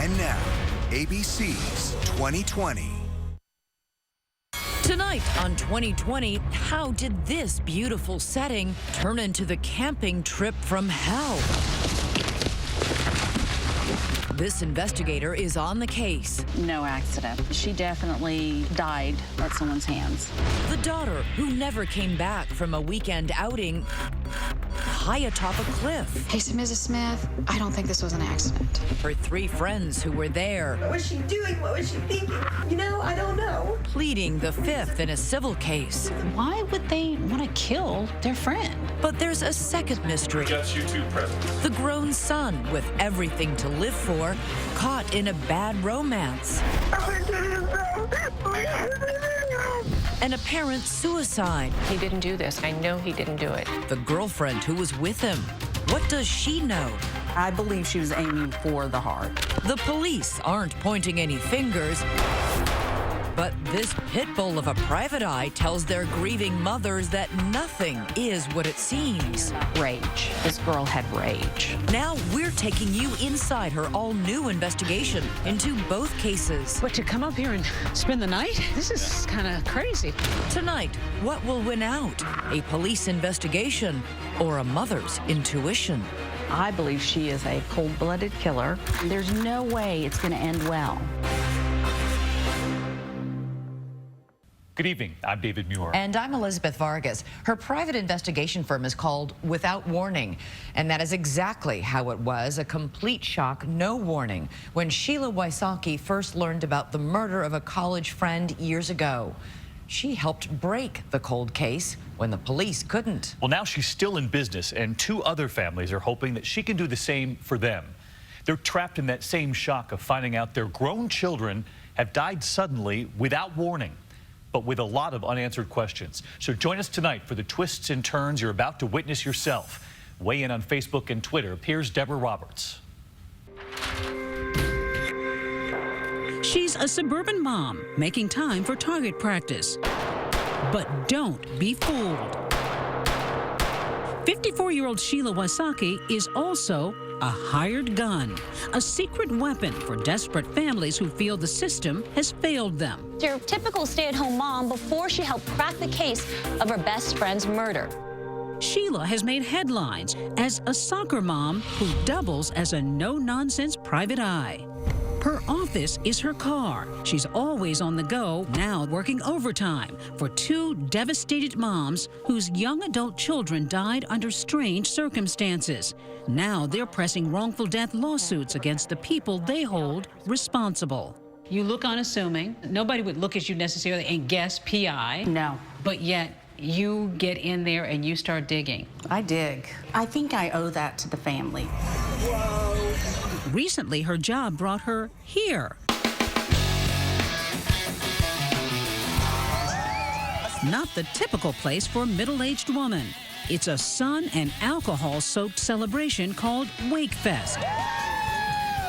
And now, ABC's 2020. Tonight on 2020, how did this beautiful setting turn into the camping trip from hell? This investigator is on the case. No accident. She definitely died at someone's hands. The daughter who never came back from a weekend outing high atop a cliff. Hey, Mrs. Smith, I don't think this was an accident. Her three friends who were there. What was she doing? What was she thinking? You know, I don't know. Pleading the fifth in a civil case. Why would they want to kill their friend? But there's a second mystery. Just you two present. The grown son with everything to live for, caught in a bad romance. An apparent suicide. He didn't do this. I know he didn't do it. The girlfriend who was with him. What does she know? I believe she was aiming for the heart. The police aren't pointing any fingers. But this pit bull of a private eye tells their grieving mothers that nothing is what it seems. Rage. This girl had rage. Now we're taking you inside her all-new investigation into both cases. But to come up here and spend the night? This is kind of crazy. Tonight, what will win out? A police investigation or a mother's intuition? I believe she is a cold-blooded killer. There's no way it's going to end well. Good evening. I'm David Muir. And I'm Elizabeth Vargas. Her private investigation firm is called Without Warning. And that is exactly how it was, a complete shock, no warning, when Sheila Wysocki first learned about the murder of a college friend years ago. She helped break the cold case when the police couldn't. Well, now she's still in business, and two other families are hoping that she can do the same for them. They're trapped in that same shock of finding out their grown children have died suddenly without warning, but with a lot of unanswered questions. So join us tonight for the twists and turns you're about to witness yourself. Weigh in on Facebook and Twitter. Here's Deborah Roberts. She's a suburban mom making time for target practice. But don't be fooled. 54-year-old Sheila Wysocki is also a hired gun, a secret weapon for desperate families who feel the system has failed them. Your typical stay-at-home mom before she helped crack the case of her best friend's murder. Sheila has made headlines as a soccer mom who doubles as a no-nonsense private eye. Her office is her car. She's always on the go, now working overtime for two devastated moms whose young adult children died under strange circumstances. Now they're pressing wrongful death lawsuits against the people they hold responsible. You look unassuming. Nobody would look at you necessarily and guess PI. No. But yet you get in there and you start digging. I dig. I think I owe that to the family. Whoa. Recently, her job brought her here. Not the typical place for a middle-aged woman. It's a sun and alcohol-soaked celebration called Wakefest.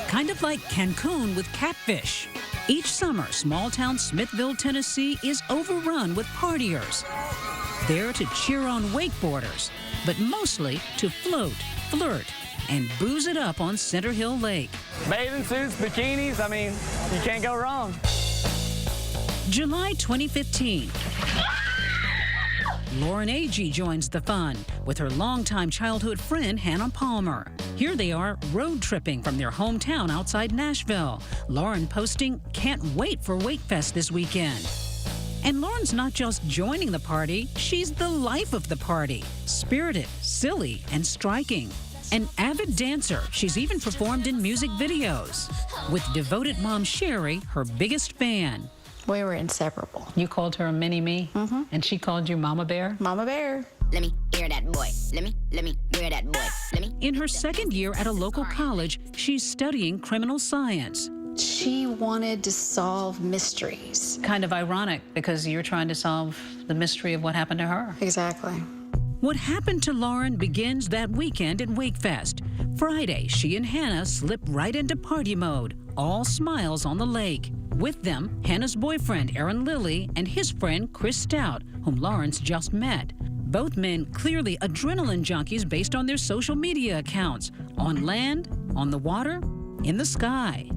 Kind of like Cancun with catfish. Each summer, small-town Smithville, Tennessee is overrun with partiers. There to cheer on wakeboarders, but mostly to float, flirt, and booze it up on Center Hill Lake. Bathing suits, bikinis, I mean, you can't go wrong. July 2015. Lauren Agee joins the fun with her longtime childhood friend Hannah Palmer. Here they are road tripping from their hometown outside Nashville. Lauren posting, "Can't wait for Wakefest this weekend." And Lauren's not just joining the party, she's the life of the party. Spirited, silly, and striking. An avid dancer, she's even performed in music videos. With devoted mom Sherry, her biggest fan. We were inseparable. You called her a mini-me? Mm-hmm. And she called you Mama Bear? Mama Bear. Let me hear that boy. Let me hear that boy. Let me. In her second year at a local college, she's studying criminal science. She wanted to solve mysteries. Kind of ironic, because you're trying to solve the mystery of what happened to her. Exactly. What happened to Lauren begins that weekend at Wakefest. Friday, she and Hannah slip right into party mode, all smiles on the lake. With them, Hannah's boyfriend, Aaron Lilly, and his friend, Chris Stout, whom Lawrence just met. Both men clearly adrenaline junkies based on their social media accounts. On land, on the water, in the sky.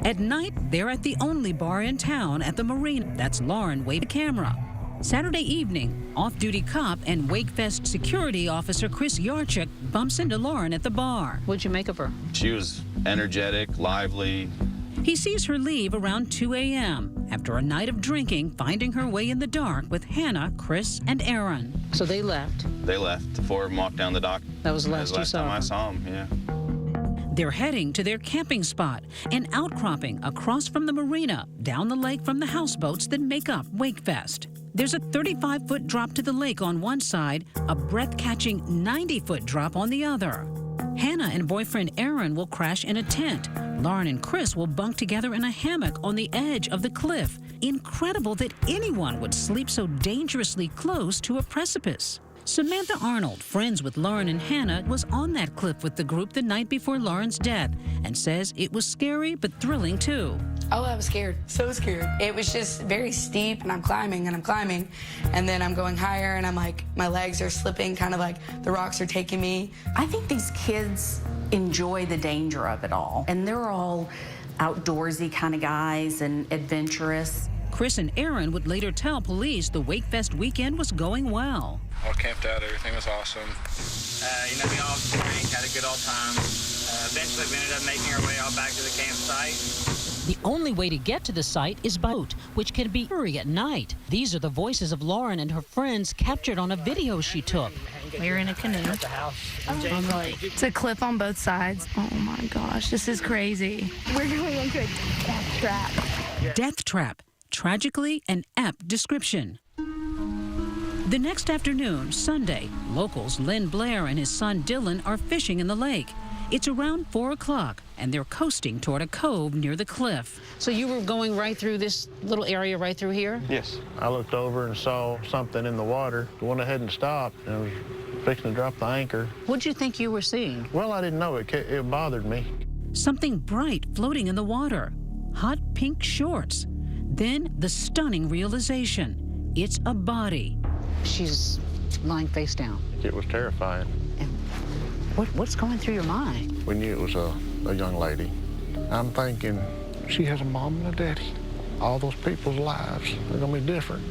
At night, they're at the only bar in town at the marina. That's Lauren waving the camera. Saturday evening, off-duty cop and Wakefest security officer Chris Yarchuk bumps into Lauren at the bar. What'd you make of her? She was energetic, lively. He sees her leave around 2 a.m. after a night of drinking, finding her way in the dark with Hannah, Chris, and Aaron. So they left. They left. 4 of them walked down the dock. That was the last you saw time her. I saw them, yeah. They're heading to their camping spot, an outcropping across from the marina, down the lake from the houseboats that make up Wakefest. There's a 35-foot drop to the lake on one side, a breath-catching 90-foot drop on the other. Hannah and boyfriend Aaron will crash in a tent. Lauren and Chris will bunk together in a hammock on the edge of the cliff. Incredible that anyone would sleep so dangerously close to a precipice. Samantha Arnold, friends with Lauren and Hannah, was on that cliff with the group the night before Lauren's death and says it was scary but thrilling too. Oh, I was scared, so scared. It was just very steep, and I'm climbing, and then I'm going higher, and I'm like, my legs are slipping, kind of like the rocks are taking me. I think these kids enjoy the danger of it all, and they're all outdoorsy kind of guys and adventurous. Chris and Aaron would later tell police the Wakefest weekend was going well. All camped out, everything was awesome. We all drank, had a good old time. Eventually, we ended up making our way all back to the campsite. The only way to get to the site is by boat, which can be eerie at night. These are the voices of Lauren and her friends captured on a video she took. We're in a canoe. It's a cliff on both sides. Oh my gosh, this is crazy. We're going into a death trap. Death trap. Tragically an apt description. The next afternoon, Sunday, locals Lynn Blair and his son Dylan are fishing in the lake. It's around 4 o'clock, and they're coasting toward a cove near the cliff. So you were going right through this little area right through here? Yes. I looked over and saw something in the water. I went ahead and stopped, and I was fixing to drop the anchor. What'd you think you were seeing? Well, I didn't know. It bothered me. Something bright floating in the water. Hot pink shorts. Then the stunning realization. It's a body. She's lying face down. It was terrifying. And what's going through your mind? We knew it was a young lady. I'm thinking, she has a mom and a daddy. All those people's lives are going to be different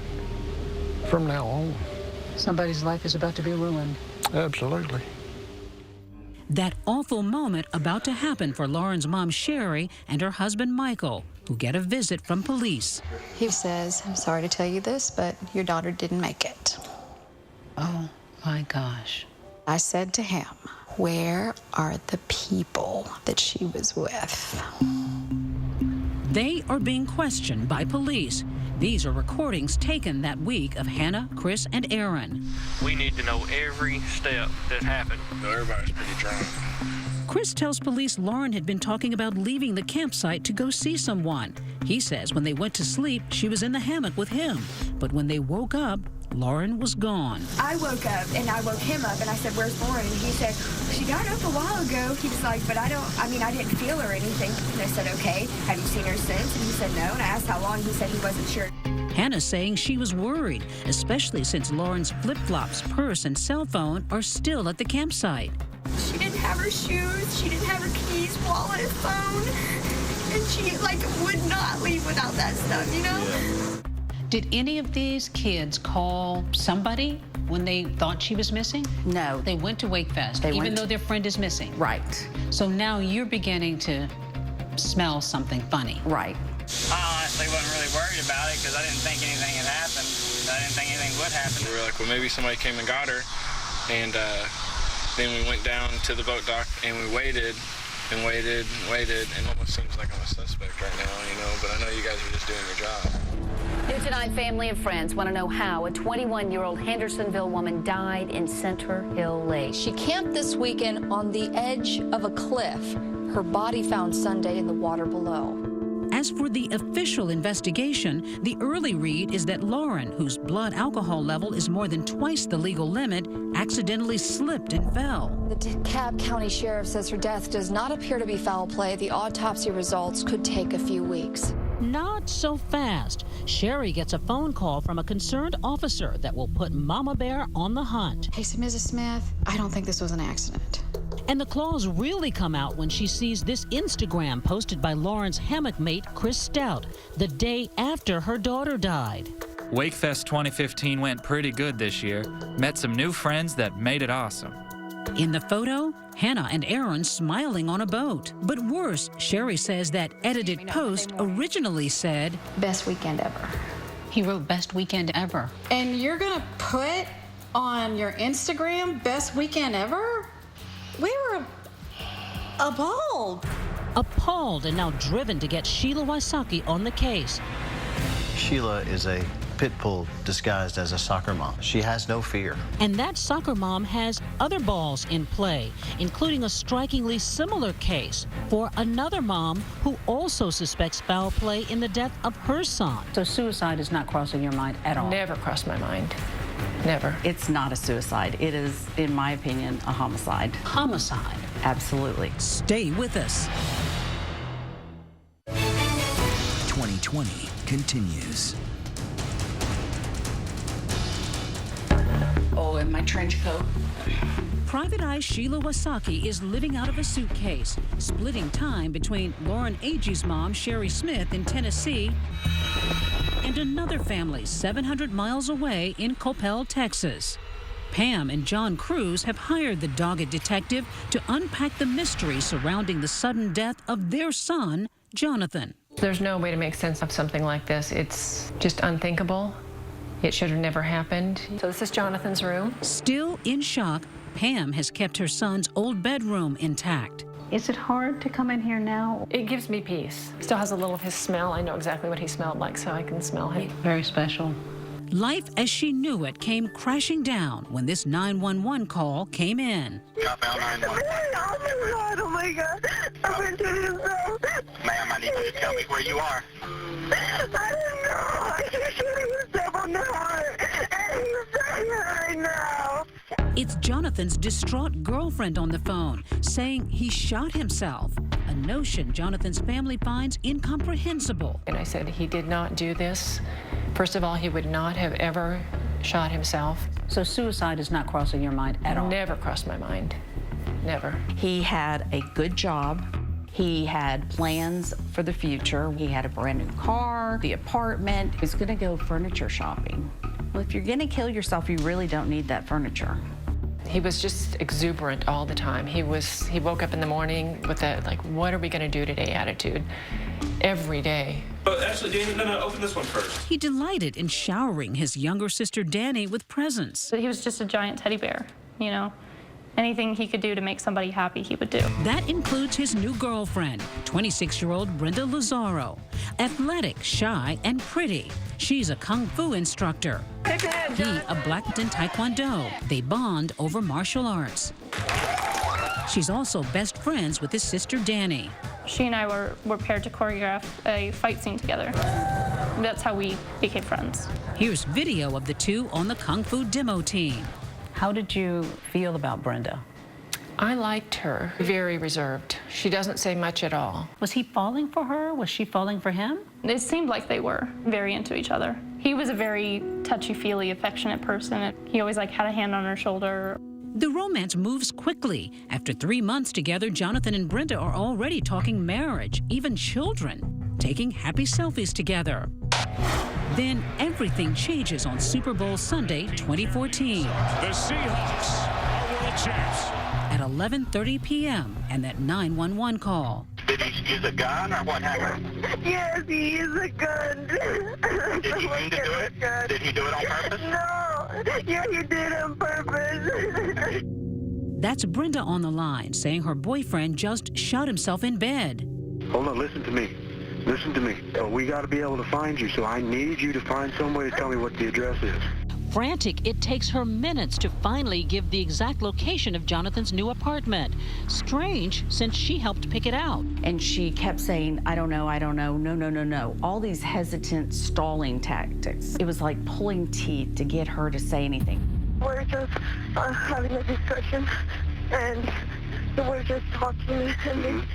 from now on. Somebody's life is about to be ruined. Absolutely. That awful moment about to happen for Lauren's mom, Sherry, and her husband, Michael, who get a visit from police. He says, I'm sorry to tell you this, but your daughter didn't make it. Oh, my gosh. I said to him, where are the people that she was with? They are being questioned by police. These are recordings taken that week of Hannah, Chris, and Aaron. We need to know every step that happened. Everybody's pretty drunk. Chris tells police Lauren had been talking about leaving the campsite to go see someone. He says when they went to sleep, she was in the hammock with him. But when they woke up, Lauren was gone. I woke up and I woke him up and I said, where's Lauren? And he said, she got up a while ago. He was like, but I didn't feel her or anything. And I said, okay, have you seen her since? And he said, no. And I asked how long. He said he wasn't sure. Hannah saying she was worried, especially since Lauren's flip-flops, purse, and cell phone are still at the campsite. She didn't have her shoes. She didn't have her keys, wallet, phone. And she, would not leave without that stuff, you know? Yeah. Did any of these kids call somebody when they thought she was missing? No. They went to Wakefest, even though their friend is missing. Right. So now you're beginning to smell something funny. Right. I honestly wasn't really worried about it because I didn't think anything had happened. I didn't think anything would happen. We were like, well, maybe somebody came and got her. And then we went down to the boat dock and we waited and waited and waited. And it almost seems like I'm a suspect right now, you know, but I know you guys are just doing your job. New tonight, family and friends want to know how a 21-year-old Hendersonville woman died in Center Hill Lake. She camped this weekend on the edge of a cliff. Her body found Sunday in the water below. As for the official investigation, the early read is that Lauren, whose blood alcohol level is more than twice the legal limit, accidentally slipped and fell. The DeKalb County Sheriff says her death does not appear to be foul play. The autopsy results could take a few weeks. Not so fast. Sherry gets a phone call from a concerned officer that will put Mama Bear on the hunt. Hey, so Mrs. Smith, I don't think this was an accident. And the claws really come out when she sees this Instagram posted by Lauren's hammock mate, Chris Stout, the day after her daughter died. Wakefest 2015 went pretty good this year. Met some new friends that made it awesome. In the photo, Hannah and Aaron smiling on a boat. But worse, Sherry says that edited post originally said, Best weekend ever. He wrote best weekend ever. And you're gonna put on your Instagram best weekend ever? We were appalled. Appalled and now driven to get Sheila Wysocki on the case. Sheila is a pit bull disguised as a soccer mom. She has no fear. And that soccer mom has other balls in play, including a strikingly similar case for another mom who also suspects foul play in the death of her son. So suicide is not crossing your mind at all? Never crossed my mind. Never. It's not a suicide. It is, in my opinion, a homicide. Homicide? Absolutely. Stay with us. 2020 continues. Oh, and my trench coat. Private Eye Sheila Wysocki is living out of a suitcase, splitting time between Lauren Agee's mom, Sherry Smith, in Tennessee, and another family 700 miles away in Coppell, Texas. Pam and John Crews have hired the dogged detective to unpack the mystery surrounding the sudden death of their son, Jonathan. There's no way to make sense of something like this. It's just unthinkable. It should have never happened. So this is Jonathan's room. Still in shock, Pam has kept her son's old bedroom intact. Is it hard to come in here now? It gives me peace. Still has a little of his smell. I know exactly what he smelled like, so I can smell him. Very special. Life as she knew it came crashing down when this 911 call came in. Oh my God, I've been doing this. Ma'am, I need you to tell me where you are. I don't know. You're shooting yourself on the heart, and he's dying right now. It's Jonathan's distraught girlfriend on the phone saying he shot himself, a notion Jonathan's family finds incomprehensible. And I said he did not do this. First of all, he would not have ever shot himself. So suicide is not crossing your mind at all? Never crossed my mind. Never. He had a good job. He had plans for the future. He had a brand new car, the apartment. He was gonna go furniture shopping. Well, if you're gonna kill yourself, you really don't need that furniture. He was just exuberant all the time. He woke up in the morning with that, like, what are we gonna do today attitude every day. But actually, Danny, no, open this one first. He delighted in showering his younger sister Danny with presents. So he was just a giant teddy bear, you know? Anything he could do to make somebody happy, he would do. That includes his new girlfriend, 26-year-old Brenda Lazaro. Athletic, shy, and pretty. She's a kung fu instructor. He, a black belt in Taekwondo. They bond over martial arts. She's also best friends with his sister Danny. She and I were paired to choreograph a fight scene together. That's how we became friends. Here's video of the two on the kung fu demo team. How did you feel about Brenda? I liked her. Very reserved. She doesn't say much at all. Was he falling for her? Was she falling for him? It seemed like they were very into each other. He was a very touchy-feely, affectionate person. He always had a hand on her shoulder. The romance moves quickly. After 3 months together, Jonathan and Brenda are already talking marriage, even children, taking happy selfies together. Then everything changes on Super Bowl Sunday 2014. The Seahawks are world champs. At 11:30 p.m. and that 911 call. Did he use a gun or what happened? Yes, he used a gun. Did he mean to do it? Did he do it on purpose? No. Yeah, he did it on purpose. That's Brenda on the line saying her boyfriend just shot himself in bed. Hold on, listen to me. Listen to me. We got to be able to find you, so I need you to find some way to tell me what the address is. Frantic, it takes her minutes to finally give the exact location of Jonathan's new apartment. Strange, since she helped pick it out. And she kept saying, I don't know, no. All these hesitant, stalling tactics. It was like pulling teeth to get her to say anything. We're just having a discussion, and we're just talking, and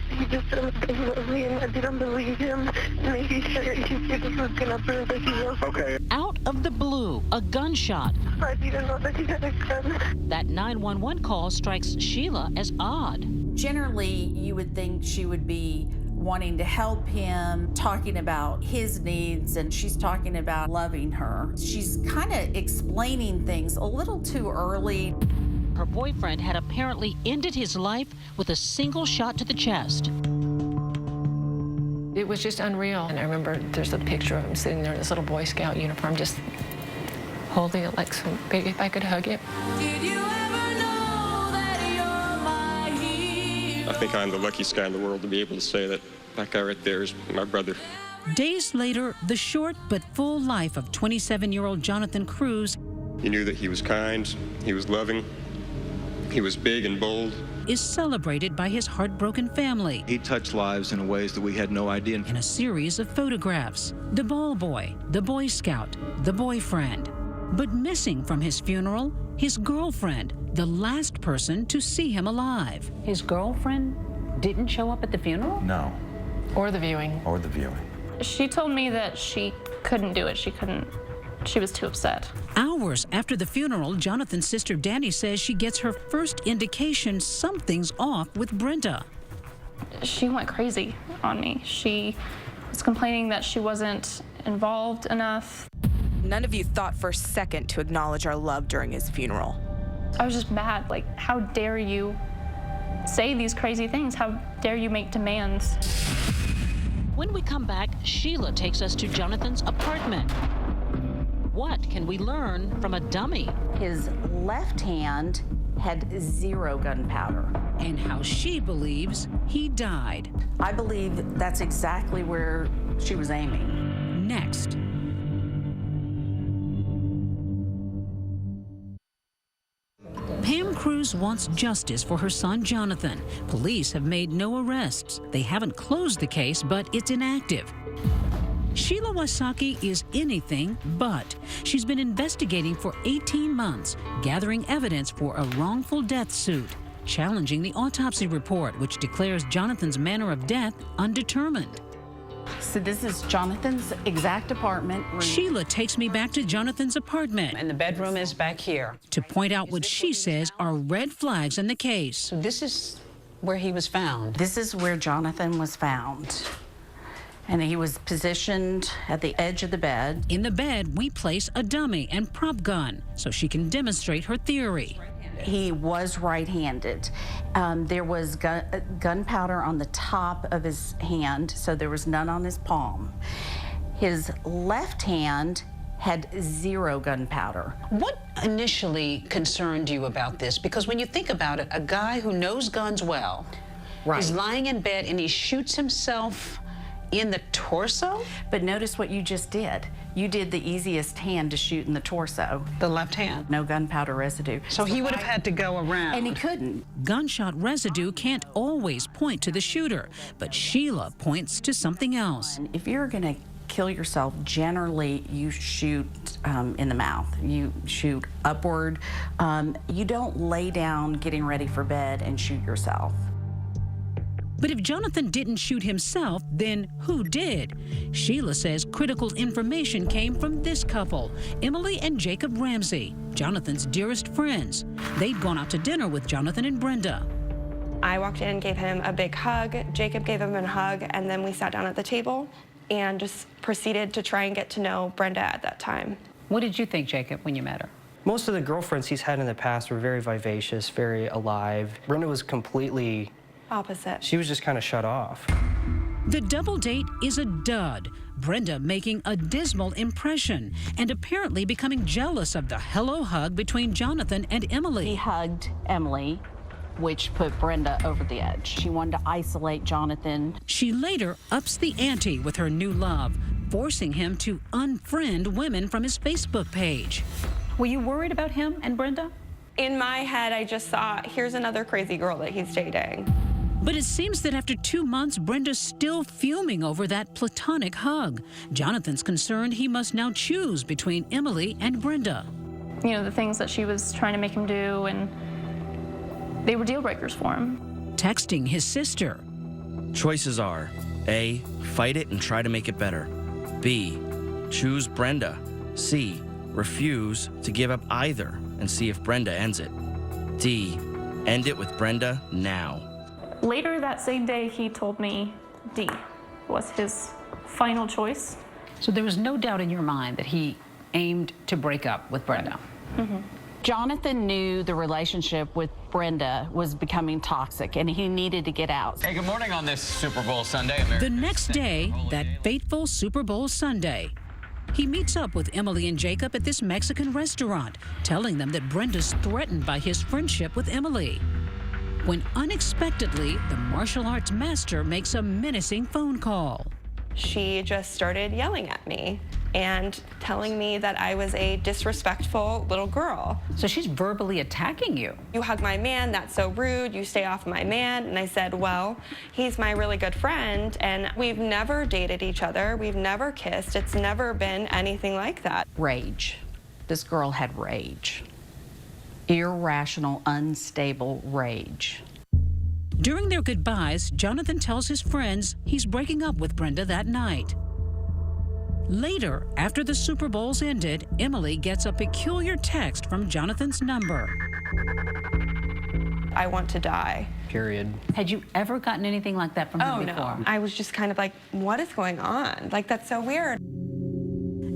He just didn't love me, and I didn't believe him. Making sure he was gonna prove that he was okay. Out of the blue, a gunshot. I didn't know that he had a gun. That 911 call strikes Sheila as odd. Generally, you would think she would be wanting to help him, talking about his needs, and she's talking about loving her. She's kind of explaining things a little too early. Her boyfriend had apparently ended his life with a single shot to the chest. It was just unreal. And I remember there's a picture of him sitting there in this little Boy Scout uniform, just holding it like so big if I could hug it. Did you ever know that you're my hero? I think I'm the luckiest guy in the world to be able to say that that guy right there is my brother. Days later, the short but full life of 27-year-old Jonathan Crews. He knew that he was kind, he was loving, he was big and bold. Is celebrated by his heartbroken family. He touched lives in ways that we had no idea. In a series of photographs, the ball boy, the Boy Scout, the boyfriend. But missing from his funeral, his girlfriend, the last person to see him alive. His girlfriend didn't show up at the funeral? No. Or the viewing. Or the viewing. She told me that she couldn't do it. She was too upset. Hours after the funeral, Jonathan's sister Danny says she gets her first indication something's off with Brenda. She went crazy on me. She was complaining that she wasn't involved enough. None of you thought for a second to acknowledge our love during his funeral. I was just mad. Like, how dare you say these crazy things? How dare you make demands? When we come back, Sheila takes us to Jonathan's apartment. What can we learn from a dummy? His left hand had 0 gunpowder. And how she believes he died. I believe that's exactly where she was aiming. Next. Pam Crews wants justice for her son, Jonathan. Police have made no arrests. They haven't closed the case, but it's inactive. Sheila Wysocki is anything but. She's been investigating for 18 months, gathering evidence for a wrongful death suit, challenging the autopsy report, which declares Jonathan's manner of death undetermined. So this is Jonathan's exact apartment. Sheila takes me back to Jonathan's apartment. And the bedroom is back here. To point out what she says are red flags in the case. So this is where he was found. This is where Jonathan was found. And he was positioned at the edge of the bed. In the bed, we place a dummy and prop gun so she can demonstrate her theory. He was right-handed. There was gunpowder on the top of his hand, so there was none on his palm. His left hand had 0 gunpowder. What initially concerned you about this? Because when you think about it, a guy who knows guns well is lying in bed and he shoots himself in the torso? But notice what you just did. You did the easiest hand to shoot in the torso. The left hand? No gunpowder residue. So he would have had to go around. And he couldn't. Gunshot residue can't always point to the shooter, but Sheila points to something else. If you're gonna kill yourself, generally you shoot in the mouth. You shoot upward. You don't lay down getting ready for bed and shoot yourself. But if Jonathan didn't shoot himself, then who did? Sheila says critical information came from this couple, Emily and Jacob Ramsey, Jonathan's dearest friends. They'd gone out to dinner with Jonathan and Brenda. I walked in and gave him a big hug. Jacob gave him a hug, and then we sat down at the table and just proceeded to try and get to know Brenda at that time. What did you think, Jacob, when you met her? Most of the girlfriends he's had in the past were very vivacious, very alive. Brenda was completely opposite. She was just kind of shut off. The double date is a dud. Brenda making a dismal impression and apparently becoming jealous of the hello hug between Jonathan and Emily. He hugged Emily, which put Brenda over the edge. She wanted to isolate Jonathan. She later ups the ante with her new love, forcing him to unfriend women from his Facebook page. Were you worried about him and Brenda? In my head, I just thought, here's another crazy girl that he's dating. But it seems that after 2 months, Brenda's still fuming over that platonic hug. Jonathan's concerned he must now choose between Emily and Brenda. You know, the things that she was trying to make him do, and they were deal breakers for him. texting his sister. Choices are A, fight it and try to make it better. B, choose Brenda. C, refuse to give up either and see if Brenda ends it. D, end it with Brenda now. Later that same day, he told me D was his final choice. So there was no doubt in your mind that he aimed to break up with Brenda. Mm-hmm. Jonathan knew the relationship with Brenda was becoming toxic and he needed to get out. Hey, good morning on this Super Bowl Sunday. The next day, that fateful Super Bowl Sunday, he meets up with Emily and Jacob at this Mexican restaurant, telling them that Brenda's threatened by his friendship with Emily. When unexpectedly, the martial arts master makes a menacing phone call. She just started yelling at me and telling me that I was a disrespectful little girl. So she's verbally attacking you. You hug my man, that's so rude, you stay off my man. And I said, well, he's my really good friend and we've never dated each other, we've never kissed, it's never been anything like that. Rage. This girl had rage. Irrational, unstable rage. During their goodbyes, Jonathan tells his friends he's breaking up with Brenda that night. Later, after the Super Bowls ended, Emily gets a peculiar text from Jonathan's number. I want to die. Period. Had you ever gotten anything like that from him before? No. I was just kind of like, what is going on? Like, that's so weird.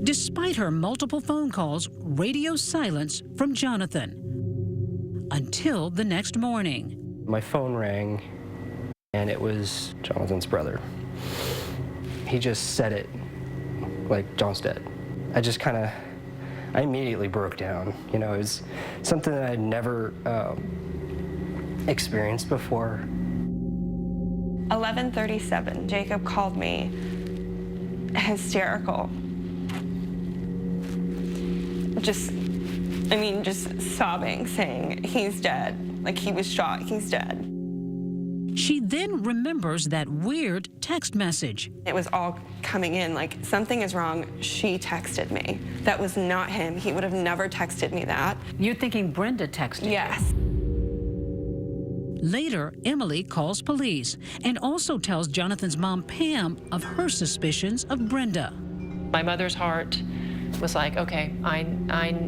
Despite her multiple phone calls, radio silence from Jonathan. Until the next morning. My phone rang, and it was Jonathan's brother. He just said it like, John's dead. I immediately broke down. You know, it was something that I'd never experienced before. 11:37, Jacob called me hysterical. Just sobbing, saying, he's dead. Like, he was shot, he's dead. She then remembers that weird text message. It was all coming in, like, something is wrong. She texted me. That was not him. He would have never texted me that. You're thinking Brenda texted you? Yes. Later, Emily calls police and also tells Jonathan's mom, Pam, of her suspicions of Brenda. My mother's heart was like, okay,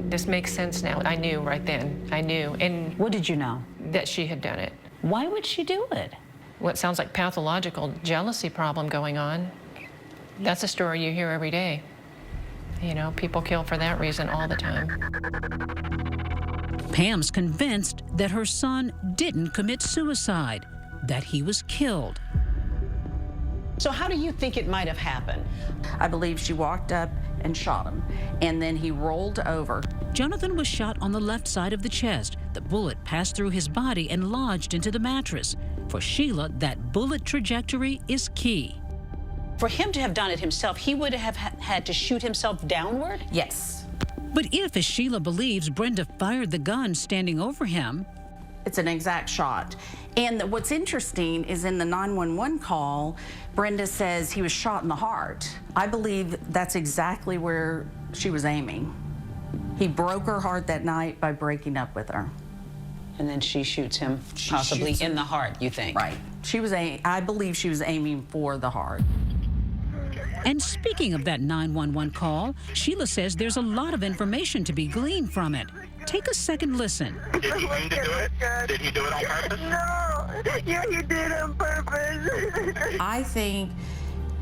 this makes sense now. I knew right then. I knew. And what did you know? That she had done it. Why would she do it? What sounds like pathological jealousy problem going on. That's a story you hear every day. You know, people kill for that reason all the time. Pam's convinced that her son didn't commit suicide, that he was killed. So how do you think it might have happened? I believe she walked up and shot him, and then he rolled over. Jonathan was shot on the left side of the chest. The bullet passed through his body and lodged into the mattress. For Sheila, that bullet trajectory is key. For him to have done it himself, he would have had to shoot himself downward? Yes. But if, as Sheila believes, Brenda fired the gun standing over him, it's an exact shot. And what's interesting is in the 911 call, Brenda says he was shot in the heart. I believe that's exactly where she was aiming. He broke her heart that night by breaking up with her. And then she shoots him, possibly in the heart, you think? Right. I believe she was aiming for the heart. And speaking of that 911 call, Sheila says there's a lot of information to be gleaned from it. Take a second listen. Did he mean to do it? Did he do it on purpose? No, yeah, he did it on purpose. I think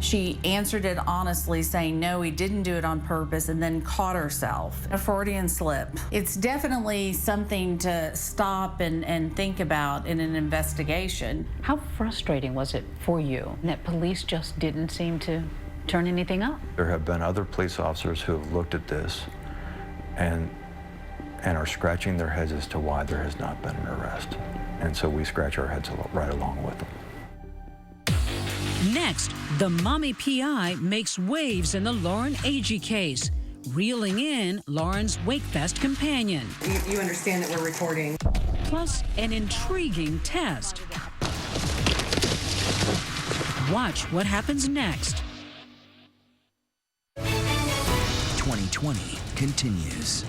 she answered it honestly, saying, no, he didn't do it on purpose, and then caught herself. A Freudian slip. It's definitely something to stop and think about in an investigation. How frustrating was it for you that police just didn't seem to turn anything up? There have been other police officers who have looked at this and are scratching their heads as to why there has not been an arrest. And so we scratch our heads right along with them. Next, the mommy PI makes waves in the Lauren Agee case, reeling in Lauren's Wakefest companion. You understand that we're recording. Plus, an intriguing test. Watch what happens next. 2020 continues.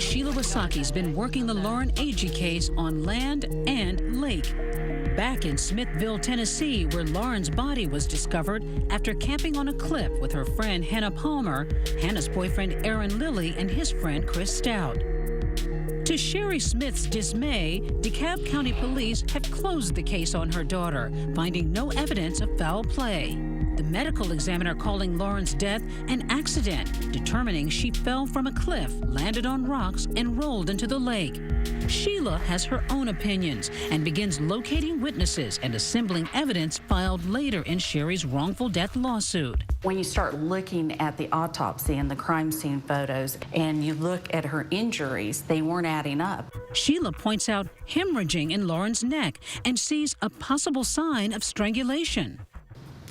Sheila Wysocki's been working the Lauren Agee case on land and lake. Back in Smithville, Tennessee, where Lauren's body was discovered after camping on a cliff with her friend Hannah Palmer, Hannah's boyfriend Aaron Lilly, and his friend Chris Stout. To Sherry Smith's dismay, DeKalb County Police have closed the case on her daughter, finding no evidence of foul play. The medical examiner calling Lauren's death an accident, determining she fell from a cliff, landed on rocks, and rolled into the lake. Sheila has her own opinions and begins locating witnesses and assembling evidence filed later in Sherry's wrongful death lawsuit. When you start looking at the autopsy and the crime scene photos and you look at her injuries, they weren't adding up. Sheila points out hemorrhaging in Lauren's neck and sees a possible sign of strangulation.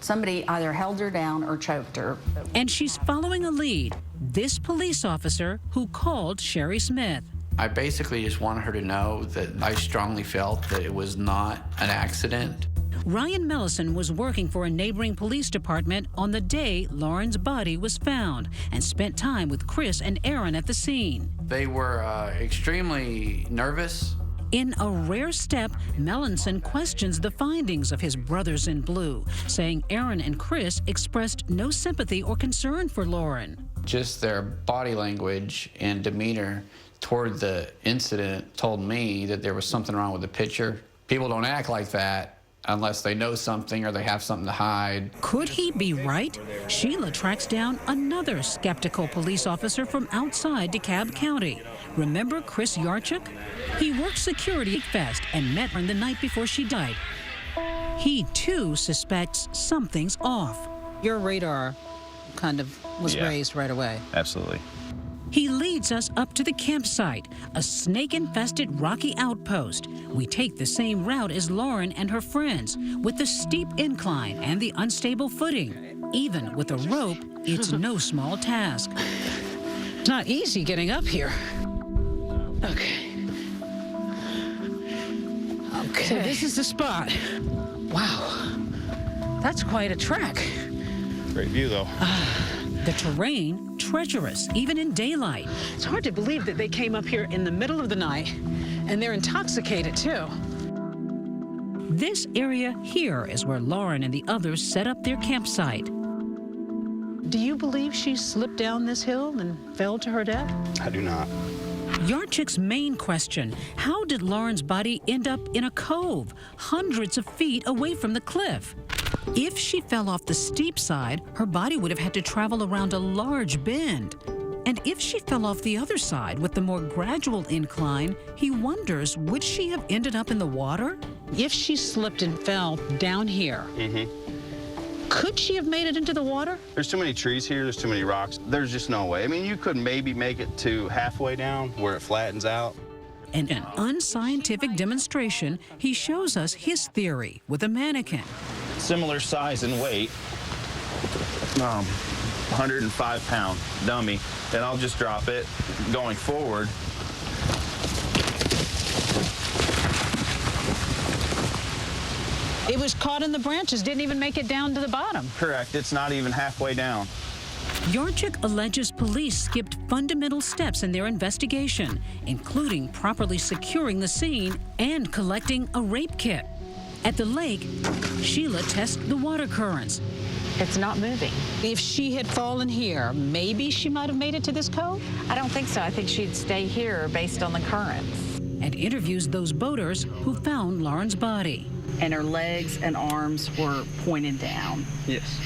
Somebody either held her down or choked her. And she's following a lead, this police officer who called Sherry Smith. I basically just wanted her to know that I strongly felt that it was not an accident. Ryan Mellison was working for a neighboring police department on the day Lauren's body was found and spent time with Chris and Aaron at the scene. They were extremely nervous. In a rare step, Mellison questions the findings of his brothers in blue, saying Aaron and Chris expressed no sympathy or concern for Lauren. Just their body language and demeanor toward the incident told me that there was something wrong with the picture. People don't act like that unless they know something or they have something to hide. Could he be right? Sheila tracks down another skeptical police officer from outside DeKalb County. Remember Chris Yarchuk? He worked security at Fest and met her the night before she died. He, too, suspects something's off. Your radar kind of was raised right away. Absolutely. He leads us up to the campsite, a snake-infested rocky outpost. We take the same route as Lauren and her friends, with the steep incline and the unstable footing. Even with a rope, it's no small task. It's not easy getting up here. Okay. So this is the spot. Wow. That's quite a trek. Great view, though. The terrain, treacherous, even in daylight. It's hard to believe that they came up here in the middle of the night, and they're intoxicated, too. This area here is where Lauren and the others set up their campsite. Do you believe she slipped down this hill and fell to her death? I do not. Yarchuk's main question, how did Lauren's body end up in a cove, hundreds of feet away from the cliff? If she fell off the steep side, her body would have had to travel around a large bend. And if she fell off the other side with the more gradual incline, he wonders, would she have ended up in the water? If she slipped and fell down here, could she have made it into the water? There's too many trees here. There's too many rocks. There's just no way. I mean, you could maybe make it to halfway down where it flattens out. In an unscientific demonstration, he shows us his theory with a mannequin. Similar size and weight, 105-pound dummy, and I'll just drop it going forward. It was caught in the branches, didn't even make it down to the bottom. Correct, it's not even halfway down. Yarchuk alleges police skipped fundamental steps in their investigation, including properly securing the scene and collecting a rape kit. At the lake, Sheila tests the water currents. It's not moving. If she had fallen here, maybe she might have made it to this cove? I don't think so. I think she'd stay here based on the currents. And interviews those boaters who found Lauren's body. And her legs and arms were pointed down. Yes.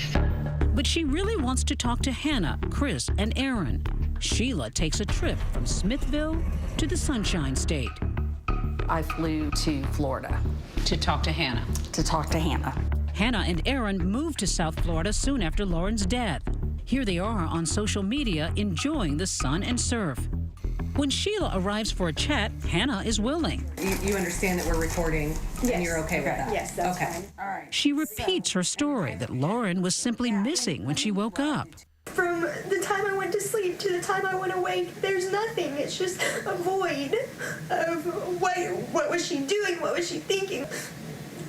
But she really wants to talk to Hannah, Chris, and Aaron. Sheila takes a trip from Smithville to the Sunshine State. I flew to Florida. To talk to Hannah. To talk to Hannah. Hannah and Aaron moved to South Florida soon after Lauren's death. Here they are on social media enjoying the sun and surf. When Sheila arrives for a chat, Hannah is willing. You understand that we're recording, and you're okay with that? Yes, that's fine. All right. She repeats her story that Lauren was simply missing when she woke up. From the time I went to sleep to the time I went awake, there's nothing. It's just a void of what was she doing? What was she thinking?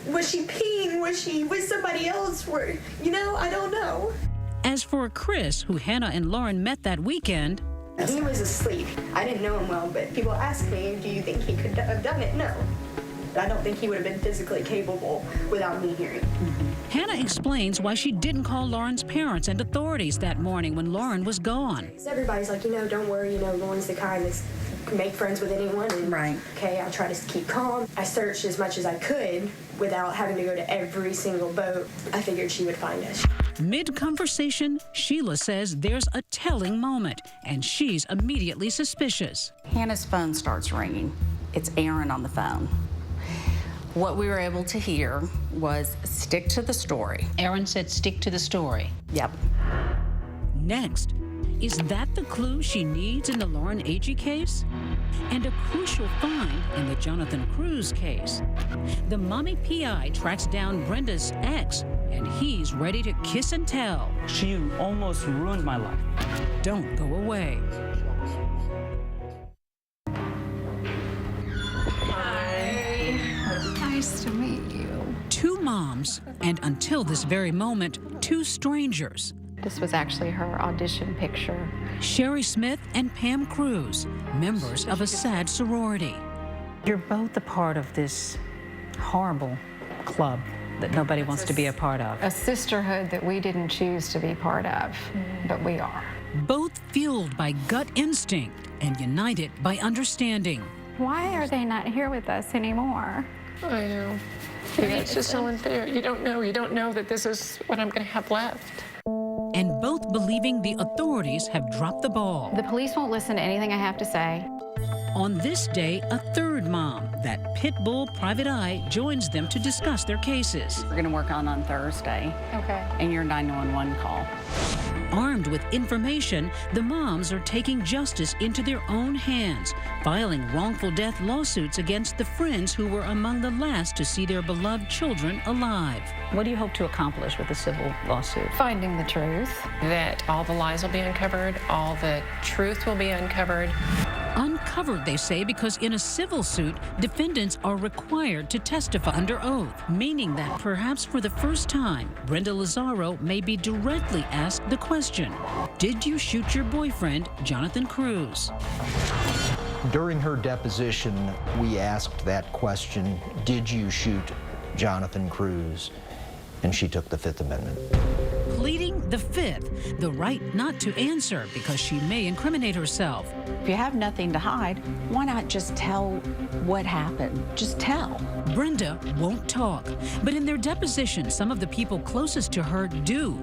Was she peeing? Was she with somebody else? I don't know. As for Chris, who Hannah and Lauren met that weekend, He was asleep. I didn't know him well, but people ask me, do you think he could have done it? No. I don't think he would have been physically capable without me hearing. Hannah explains why she didn't call Lauren's parents and authorities that morning when Lauren was gone. Everybody's like, don't worry, Lauren's the kind that can make friends with anyone. And, right. Okay, I try to keep calm. I searched as much as I could without having to go to every single boat. I figured she would find us. Mid-conversation, Sheila says there's a telling moment, and she's immediately suspicious. Hannah's phone starts ringing. It's Aaron on the phone. What we were able to hear was stick to the story. Aaron said stick to the story. Yep. Next, is that the clue she needs in the Lauren Agee case? And a crucial find in the Jonathan Crews case. The mommy PI tracks down Brenda's ex, and he's ready to kiss and tell. She almost ruined my life. Don't go away. Nice to meet you. Two moms, and until this very moment, two strangers. This was actually her audition picture. Sherry Smith and Pam Crews, members of a sad sorority. You're both a part of this horrible club that nobody wants to be a part of. A sisterhood that we didn't choose to be part of, but we are. Both fueled by gut instinct and united by understanding. Why are they not here with us anymore? I know. Yeah, it's just so unfair. You don't know that this is what I'm going to have left. And both believing the authorities have dropped the ball. The police won't listen to anything I have to say. On this day, a third mom, that pit bull private eye, joins them to discuss their cases. We're going to work on Thursday. Okay. And your 911 call. Armed with information, the moms are taking justice into their own hands, filing wrongful death lawsuits against the friends who were among the last to see their beloved children alive. What do you hope to accomplish with the civil lawsuit? Finding the truth. That all the lies will be uncovered, all the truth will be uncovered. Uncovered, they say, because in a civil suit, defendants are required to testify under oath, meaning that perhaps for the first time, Brenda Lazaro may be directly asked the question, did you shoot your boyfriend, Jonathan Crews? During her deposition, we asked that question, did you shoot Jonathan Crews? And she took the Fifth Amendment. Pleading the Fifth, the right not to answer because she may incriminate herself. If you have nothing to hide, why not just tell what happened? Just tell. Brenda won't talk, but in their deposition, some of the people closest to her do.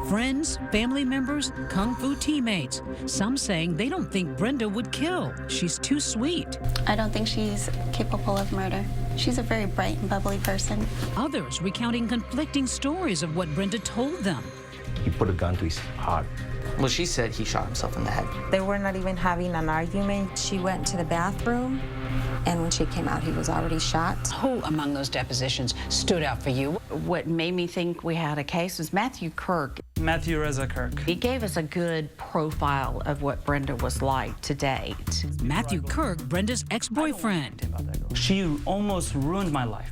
Friends, family members, kung fu teammates. Some saying they don't think Brenda would kill. She's too sweet. I don't think she's capable of murder. She's a very bright and bubbly person. Others recounting conflicting stories of what Brenda told them. He put a gun to his heart. Well, she said he shot himself in the head. They were not even having an argument. She went to the bathroom, and when she came out, he was already shot. Who among those depositions stood out for you? What made me think we had a case was Matthew Kirk. Matthew Reza Kirk. He gave us a good profile of what Brenda was like to date. Matthew Kirk, Brenda's ex-boyfriend. She almost ruined my life.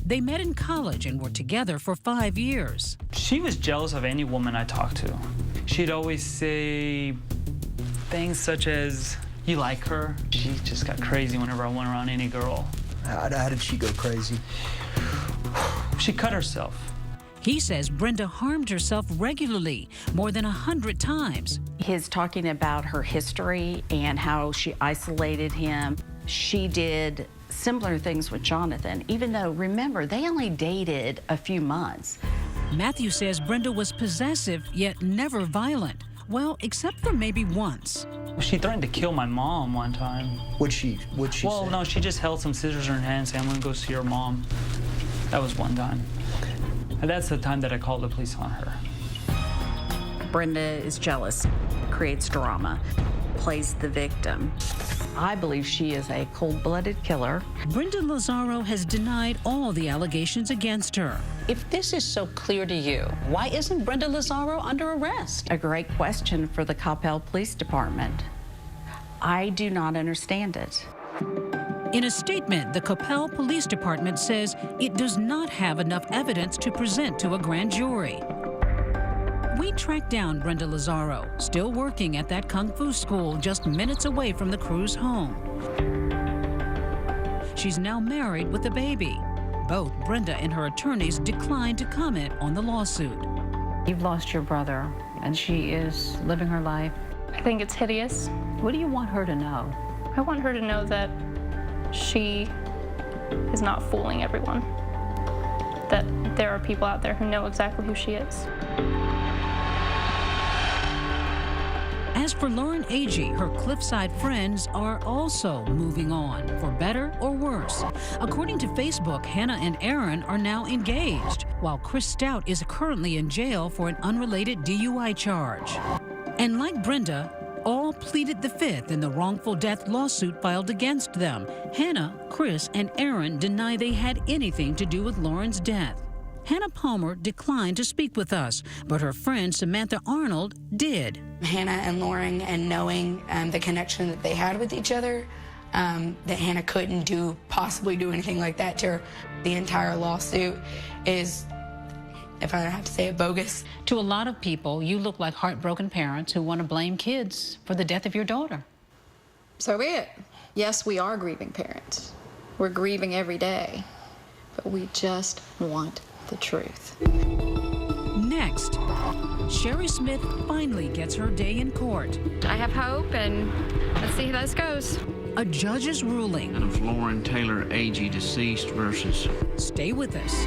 They met in college and were together for 5 years. She was jealous of any woman I talked to. She'd always say things such as, you like her? She just got crazy whenever I went around any girl. How did she go crazy? She cut herself. He says Brenda harmed herself regularly, more than 100 times. His talking about her history and how she isolated him. She did similar things with Jonathan, even though, remember, they only dated a few months. Matthew says Brenda was possessive, yet never violent. Well, except for maybe once. She threatened to kill my mom one time. What'd she say? Well, no, she just held some scissors in her hand, saying, I'm gonna go see your mom. That was one time. And that's the time that I called the police on her. Brenda is jealous, creates drama, plays the victim. I believe she is a cold-blooded killer. Brenda Lazaro has denied all the allegations against her. If this is so clear to you, why isn't Brenda Lazaro under arrest? A great question for the Coppell Police Department. I do not understand it. In a statement, the Coppell Police Department says it does not have enough evidence to present to a grand jury. We tracked down Brenda Lazaro, still working at that kung fu school just minutes away from the Crews home. She's now married with a baby. Both Brenda and her attorneys declined to comment on the lawsuit. You've lost your brother, and she is living her life. I think it's hideous. What do you want her to know? I want her to know that she is not fooling everyone. That there are people out there who know exactly who she is. As for Lauren Agee, her Cliffside friends are also moving on, for better or worse. According to Facebook, Hannah and Aaron are now engaged, while Chris Stout is currently in jail for an unrelated DUI charge. And like Brenda, all pleaded the fifth in the wrongful death lawsuit filed against them. Hannah, Chris, and Aaron deny they had anything to do with Lauren's death. Hannah Palmer declined to speak with us, but her friend Samantha Arnold did. Hannah and Lauren, and knowing the connection that they had with each other, that Hannah couldn't possibly do anything like that to her. The entire lawsuit is, if I have to say it, bogus. To a lot of people, you look like heartbroken parents who want to blame kids for the death of your daughter. So be it. Yes, we are grieving parents. We're grieving every day, but we just want the truth. Next, Sherry Smith finally gets her day in court. I have hope, and let's see how this goes. A judge's ruling. Of Lauren Taylor Agee, deceased, versus. Stay with us.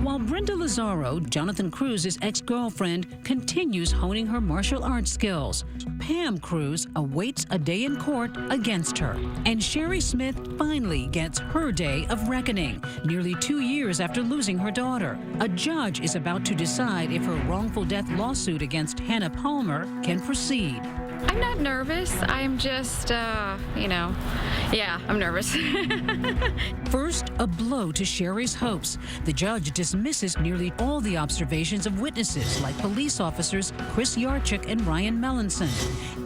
While Brenda Lazaro, Jonathan Crews' ex-girlfriend, continues honing her martial arts skills, Pam Crews awaits a day in court against her. And Sherry Smith finally gets her day of reckoning, nearly 2 years after losing her daughter. A judge is about to decide if her wrongful death lawsuit against Hannah Palmer can proceed. I'm not nervous. I'm just, yeah, I'm nervous. First, a blow to Sherry's hopes. The judge dismisses nearly all the observations of witnesses like police officers Chris Yarchuk and Ryan Melanson,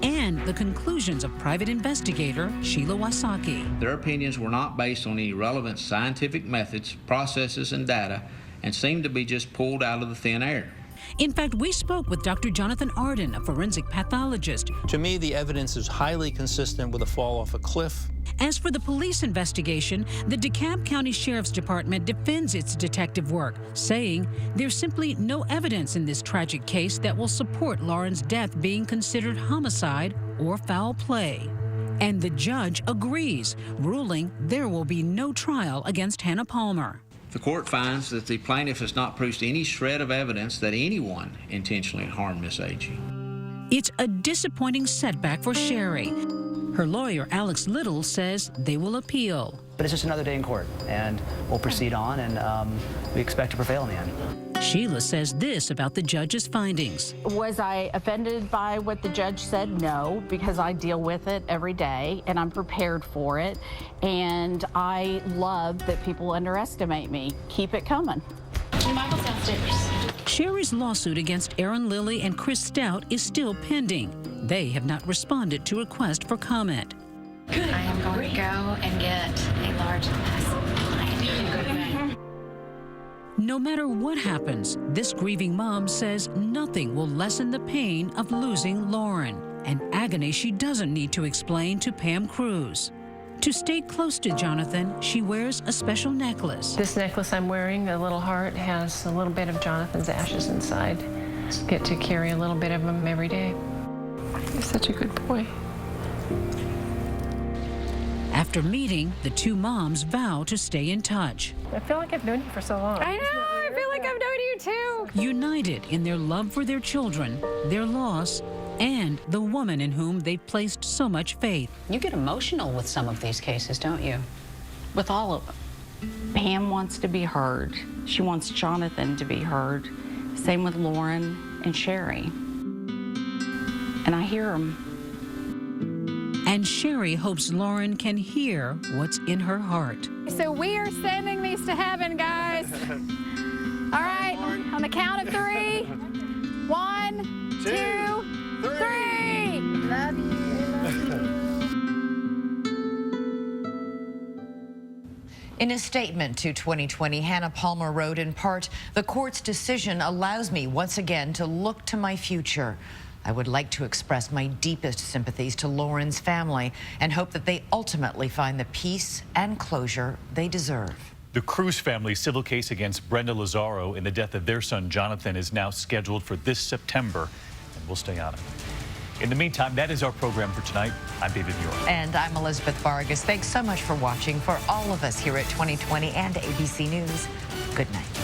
and the conclusions of private investigator Sheila Wysocki. Their opinions were not based on any relevant scientific methods, processes, and data, and seemed to be just pulled out of the thin air. In fact, we spoke with Dr. Jonathan Arden, a forensic pathologist. To me, the evidence is highly consistent with a fall off a cliff. As for the police investigation, the DeKalb County Sheriff's Department defends its detective work, saying there's simply no evidence in this tragic case that will support Lauren's death being considered homicide or foul play. And the judge agrees, ruling there will be no trial against Hannah Palmer. The court finds that the plaintiff has not produced any shred of evidence that anyone intentionally harmed Miss Agee. It's a disappointing setback for Sherry. Her lawyer, Alex Little, says they will appeal. But it's just another day in court, and we'll proceed on, and we expect to prevail in the end. Sheila says this about the judge's findings. Was I offended by what the judge said? No, because I deal with it every day and I'm prepared for it. And I love that people underestimate me. Keep it coming. Michael's downstairs. Sherry's lawsuit against Aaron Lilly and Chris Stout is still pending. They have not responded to request for comment. I am going to go and get a large glass of wine. No matter what happens, this grieving mom says nothing will lessen the pain of losing Lauren, an agony she doesn't need to explain to Pam Crews. To stay close to Jonathan, she wears a special necklace. This necklace I'm wearing, the little heart, has a little bit of Jonathan's ashes inside. Get to carry a little bit of them every day. He's such a good boy. After meeting, the two moms vow to stay in touch. I feel like I've known you for so long. I know, I feel like I've known you too. United in their love for their children, their loss, and the woman in whom they've placed so much faith. You get emotional with some of these cases, don't you? With all of them. Pam wants to be heard. She wants Jonathan to be heard. Same with Lauren and Sherry. And I hear them. And Sherry hopes Lauren can hear what's in her heart. So we are sending these to heaven, guys. All right, on the count of 3. 1, 2, 3. Love you. In a statement to 2020, Hannah Palmer wrote in part, "The court's decision allows me once again to look to my future. I would like to express my deepest sympathies to Lauren's family and hope that they ultimately find the peace and closure they deserve." The Crews family's civil case against Brenda Lazaro in the death of their son Jonathan is now scheduled for this September, and we'll stay on it. In the meantime, that is our program for tonight. I'm David Muir. And I'm Elizabeth Vargas. Thanks so much for watching. For all of us here at 2020 and ABC News, good night.